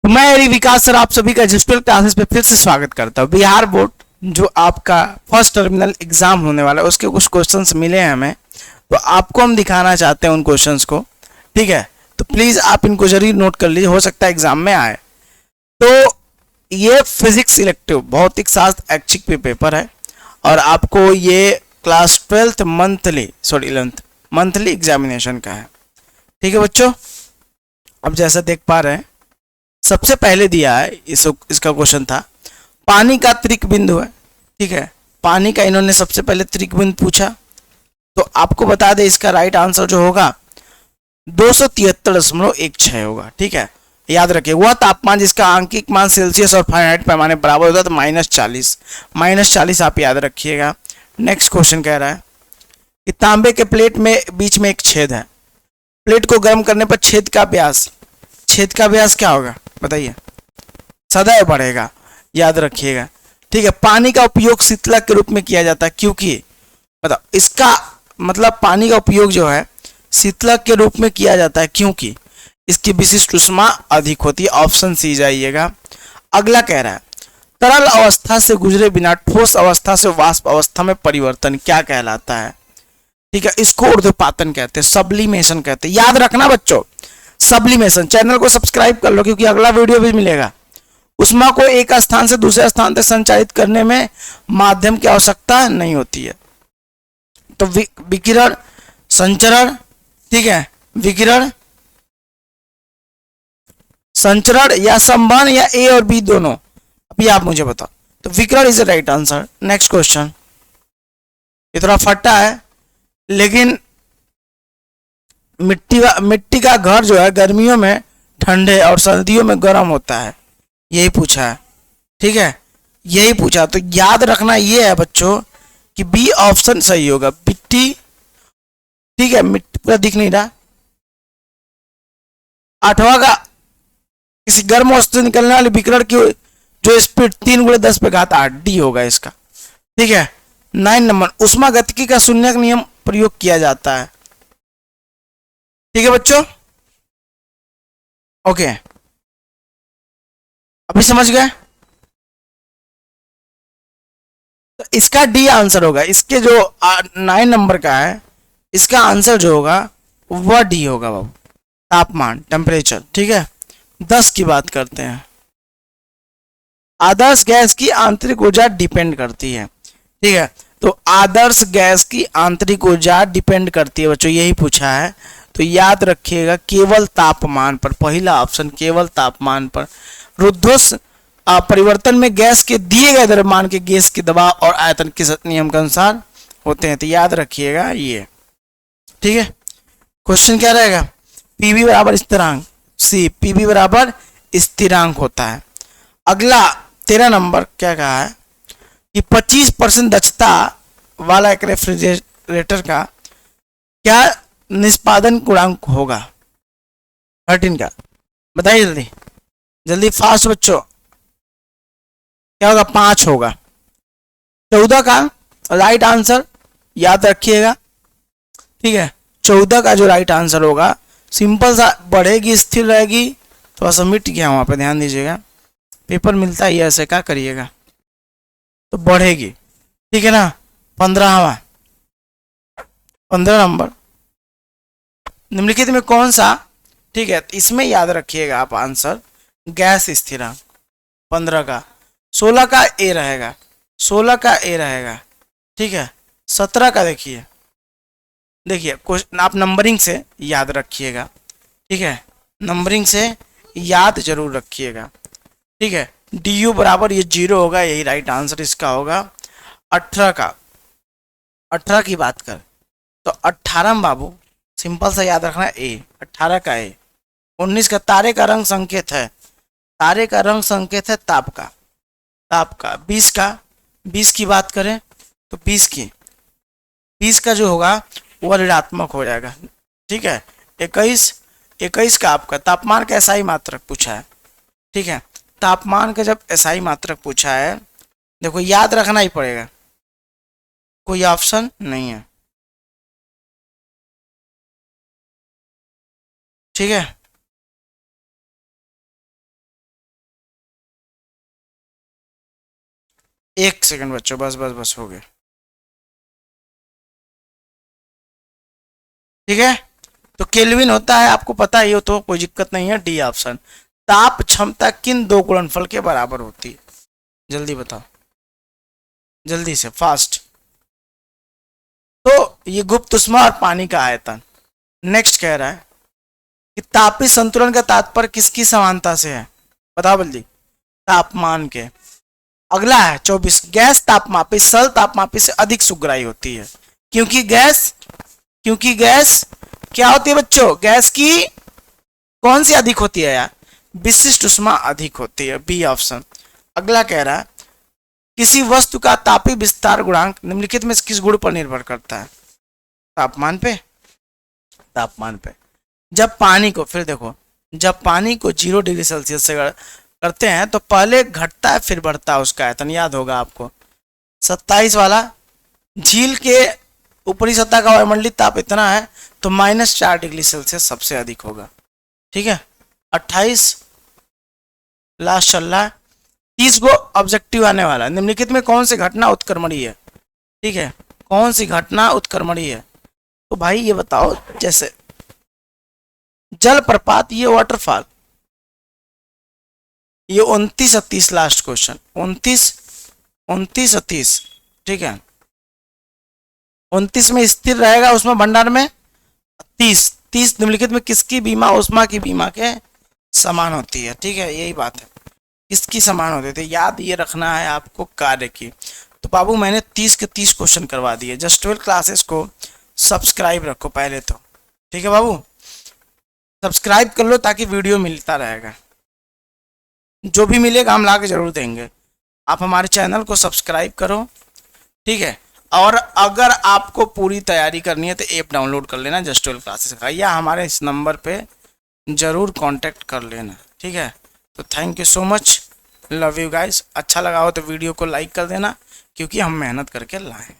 तो मैं हरी विकास सर आप सभी का डिजिटल क्लासेस पे फिर से स्वागत करता हूँ। बिहार बोर्ड जो आपका फर्स्ट टर्मिनल एग्जाम होने वाला है उसके कुछ क्वेश्चंस मिले हैं हमें, तो आपको हम दिखाना चाहते हैं उन क्वेश्चंस को। ठीक है, तो प्लीज आप इनको जरूर नोट कर लीजिए, हो सकता है एग्जाम में आए। तो ये फिजिक्स इलेक्टिव भौतिक शास्त्र ऐच्छिक पे पेपर है और आपको ये class 12th monthly 11th monthly examination का है। ठीक है बच्चों, अब जैसा देख पा रहे हैं सबसे पहले दिया है इसका क्वेश्चन था पानी का त्रिक बिंदु है। ठीक है, पानी का इन्होंने सबसे पहले त्रिक बिंदु पूछा, तो आपको बता दें इसका राइट आंसर जो होगा 273.16 होगा। ठीक है, याद रखिए वह तापमान जिसका आंकिक मान सेल्सियस और फारेनहाइट पैमाने बराबर होता है, तो -40 आप याद रखिएगा। नेक्स्ट क्वेश्चन कह रहा है कि तांबे के प्लेट में बीच में एक छेद है, प्लेट को गर्म करने पर छेद का व्यास क्या होगा बताइए? सदैव बढ़ेगा, याद रखिएगा। ठीक है, पानी का उपयोग शीतलक के रूप में किया जाता है क्योंकि बताओ इसका मतलब पानी का उपयोग जो है शीतलक के रूप में किया जाता है क्योंकि इसकी विशिष्ट ऊष्मा अधिक होती है। ऑप्शन सी जाइएगा। अगला कह रहा है तरल अवस्था से गुजरे बिना ठोस अवस्था से वाष्प अवस्था में परिवर्तन क्या कहलाता है? ठीक है, इसको ऊर्ध्वपातन कहते हैं, सब्लिमेशन कहते हैं। याद रखना बच्चों, सब्लिमेशन। चैनल को सब्सक्राइब कर लो क्योंकि अगला वीडियो भी मिलेगा। उष्मा को एक स्थान से दूसरे स्थान तक संचारित करने में माध्यम की आवश्यकता नहीं होती है। तो विकिरण, संचरण, ठीक है, विकिरण, संचरण या संवहन या ए और बी दोनों, अभी आप मुझे बताओ। तो विकिरण is the right answer. Next question, ये थोड़ा फटा है लेकिन मिट्टी का घर जो है गर्मियों में ठंडे और सर्दियों में गर्म होता है, यही पूछा है। ठीक है, यही पूछा, तो याद रखना ये है बच्चों कि बी ऑप्शन सही होगा, मिट्टी। ठीक है, मिट्टी पूरा दिख नहीं रहा। आठवां का किसी गर्म वस्तु से निकलने वाले विकिरण की जो स्पीड 3 × 10⁸ डी होगा इसका। ठीक है, 9 नंबर उष्मा गतिकी का शून्यक नियम प्रयोग किया जाता है। ठीक है बच्चों, ओके, अभी समझ गए? तो इसका डी आंसर होगा, इसके जो 9 नंबर का है इसका आंसर जो होगा वह डी होगा बाबू, तापमान, टेम्परेचर। ठीक है, 10 की बात करते हैं। आदर्श गैस की आंतरिक ऊर्जा डिपेंड करती है। ठीक है, तो आदर्श गैस की आंतरिक ऊर्जा डिपेंड करती है बच्चों, यही पूछा है। तो याद रखिएगा केवल तापमान पर, पहला ऑप्शन केवल तापमान पर। रुद्धोष्म परिवर्तन में गैस के दिए गए द्रव्यमान के गैस के दबाव और आयतन किस नियम के अनुसार होते हैं, तो याद रखिएगा ये। ठीक है, क्वेश्चन क्या रहेगा? पीवी बराबर स्थिरांक, सी पीवी बराबर स्थिरांक होता है। अगला 13 नंबर क्या कहा है कि 25% दक्षता वाला एक रेफ्रिजरेटर का क्या निष्पादन गुणांक होगा? 13 का बताइए जल्दी जल्दी, फास्ट बच्चों। क्या होगा? 5 होगा। 14 का राइट आंसर याद रखिएगा। ठीक है, 14 का जो राइट आंसर होगा, सिंपल सा, बढ़ेगी स्थिर रहेगी। थोड़ा सा मिट गया वहां पर, ध्यान दीजिएगा, पेपर मिलता है ऐसे, क्या करिएगा, तो बढ़ेगी। ठीक है ना, 15वां 15 नंबर निम्नलिखित में कौन सा, ठीक है, इसमें याद रखिएगा आप आंसर गैस स्थिरांक 15 का। 16 का ए रहेगा, 16 का ए रहेगा। ठीक है, 17 का देखिए क्वेश्चन आप नंबरिंग से याद रखिएगा। ठीक है, नंबरिंग से याद जरूर रखिएगा। ठीक है, डी यू बराबर ये 0 होगा, यही राइट आंसर इसका होगा। 18 की बात कर तो 18 में बाबू सिंपल सा याद रखना ए, 18 का ए। 19 का तारे का रंग संकेत है, तारे का रंग संकेत है ताप का। 20 की बात करें तो 20 का जो होगा वह ऋणात्मक हो जाएगा। ठीक है, 21 का आपका तापमान का एसआई मात्रक पूछा है। ठीक है, तापमान का जब एसआई मात्रक पूछा है, देखो याद रखना ही पड़ेगा, कोई ऑप्शन नहीं है। ठीक है, एक सेकंड बच्चों, बस बस बस हो गया। ठीक है, तो केल्विन होता है, आपको पता ही हो तो कोई दिक्कत नहीं है। D option. ताप क्षमता किन दो गुणनफल के बराबर होती है? जल्दी बताओ, जल्दी से, फास्ट। तो ये गुप्त उष्मा और पानी का आयतन। नेक्स्ट कह रहा है कि तापीय संतुलन का तात्पर्य किसकी समानता से है? बताओ जल्दी। तापमान के। अगला है 24, गैस तापमापी सरल तापमापी से अधिक सुग्राही होती है, क्योंकि गैस क्या होती है बच्चों? गैस की कौन सी अधिक होती है यार? विशिष्ट उष्मा अधिक होती है, बी ऑप्शन। अगला कह रहा है किसी वस्तु का तापीय विस्तार गुणांक निम्नलिखित में किस गुण पर निर्भर करता है? तापमान पे। तापमान पे। जब पानी को, फिर देखो, जब पानी को 0 डिग्री सेल्सियस से करते हैं तो पहले घटता है फिर बढ़ता है उसका आयतन, याद होगा आपको। 27 वाला, झील के ऊपरी सतह का वायुमंडलीय ताप इतना है तो -4 डिग्री सेल्सियस सबसे अधिक होगा। ठीक है, 28 लास्ट चल रहा है। 30 को ऑब्जेक्टिव आने वाला है। निम्नलिखित में कौन सी घटना उत्क्रमणीय है? ठीक है, कौन सी घटना उत्क्रमणीय है? तो भाई ये बताओ, जैसे जलप्रपात, ये वाटरफॉल, ये 29 और 30 लास्ट क्वेश्चन, 29 और 30। ठीक है, 29 में स्थिर रहेगा, उसमें भंडार में 30 निम्नलिखित में किसकी बीमा उष्मा की बीमा के समान होती है? ठीक है, यही बात है, किसकी समान होती है, याद ये रखना है आपको कार्य की। तो बाबू मैंने 30 के 30 क्वेश्चन करवा दिए। जस्ट 12 क्लासेस को सब्सक्राइब रखो पहले तो। ठीक है बाबू, सब्सक्राइब कर लो ताकि वीडियो मिलता रहेगा, जो भी मिलेगा हम ला के जरूर देंगे। आप हमारे चैनल को सब्सक्राइब करो। ठीक है, और अगर आपको पूरी तैयारी करनी है तो ऐप डाउनलोड कर लेना जस्ट 12 क्लासेस का, या हमारे इस नंबर पे ज़रूर कांटेक्ट कर लेना। ठीक है, तो thank you so much, love you guys. अच्छा लगा हो तो वीडियो को लाइक कर देना, क्योंकि हम मेहनत करके लाए हैं।